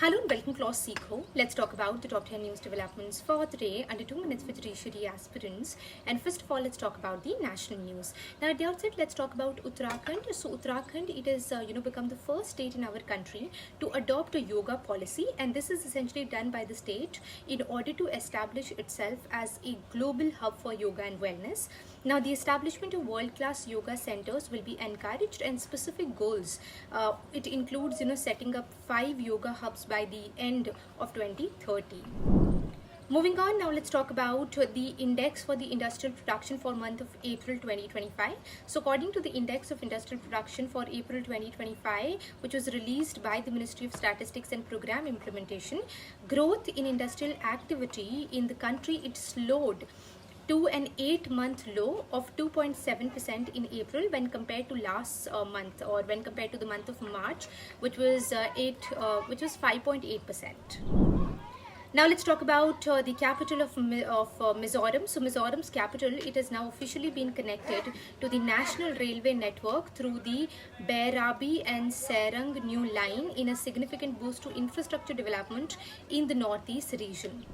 Hello and welcome to LawSikho. Let's talk about the top 10 news developments for today under 2 minutes for judiciary aspirants. And first of all, let's talk about the national news. Now at the outset, let's talk about Uttarakhand. So Uttarakhand, it has become the first state in our country to adopt a yoga policy, and this is essentially done by the state in order to establish itself as a global hub for yoga and wellness. Now the establishment of world-class yoga centers will be encouraged, and specific goals. It includes setting up 5 yoga hubs by the end of 2030. Moving on, now let's talk about the index for the industrial production for month of April 2025. So according to the index of industrial production for April 2025, which was released by the Ministry of Statistics and Program Implementation, growth in industrial activity in the country, it slowed to an 8-month low of 2.7% in April when compared to last month, or when compared to the month of March, which was 5.8%. Now let's talk about the capital of Mizoram. So Mizoram's capital, it has now officially been connected to the national railway network through the Bairabi and Serang new line in a significant boost to infrastructure development in the northeast region.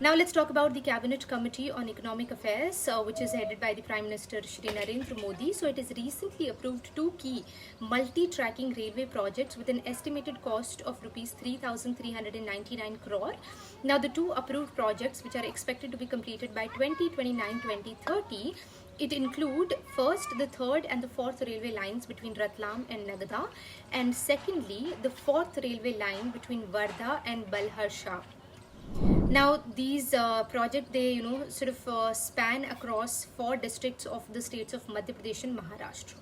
Now let's talk about the Cabinet Committee on Economic Affairs, which is headed by the Prime Minister Shri Narendra Modi. So it has recently approved 2 key multi-tracking railway projects with an estimated cost of rupees 3,399 crore. Now the 2 approved projects, which are expected to be completed by 2029-2030, it include first the 3rd and the 4th railway lines between Ratlam and Nagda, and secondly the 4th railway line between Wardha and Balharsha. Now these projects, they span across 4 districts of the states of Madhya Pradesh and Maharashtra.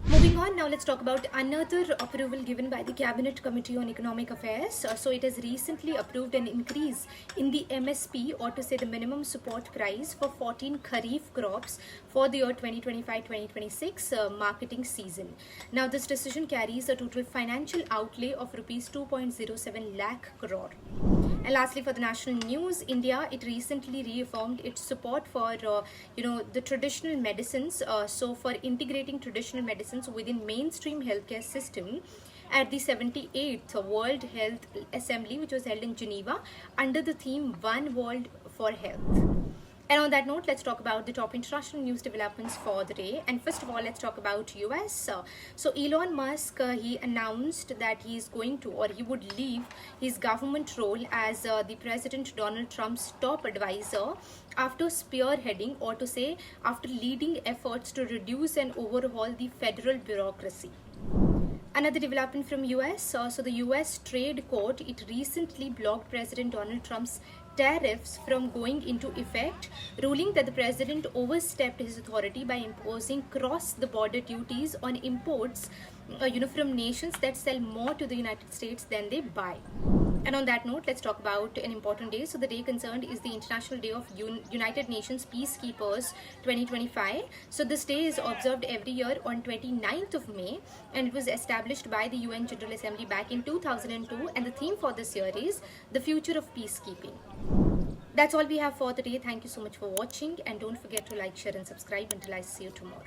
Moving on, now let's talk about another approval given by the Cabinet Committee on Economic Affairs. So it has recently approved an increase in the MSP, or to say the minimum support price, for 14 Kharif crops for the year 2025-2026 marketing season. Now this decision carries a total financial outlay of rupees 2.07 lakh crore. And lastly, for the national news, India, it recently reaffirmed its support for the traditional medicines, so for integrating traditional medicines within mainstream healthcare system at the 78th World Health Assembly, which was held in Geneva under the theme One World for Health. And on that note, let's talk about the top international news developments for the day. And first of all, let's talk about US. So Elon Musk, he announced that he is going to, or he would leave his government role as the President Donald Trump's top advisor after spearheading, or to say after leading efforts to reduce and overhaul the federal bureaucracy. Another development from US, so the US Trade Court, it recently blocked President Donald Trump's tariffs from going into effect, ruling that the president overstepped his authority by imposing cross-the-border duties on imports from nations that sell more to the United States than they buy. And on that note, let's talk about an important day. So the day concerned is the International Day of United Nations Peacekeepers 2025. So this day is observed every year on 29th of May, and it was established by the UN General Assembly back in 2002, and the theme for this year is the future of peacekeeping. That's all we have for today. Thank you so much for watching, and don't forget to like, share and subscribe until I see you tomorrow.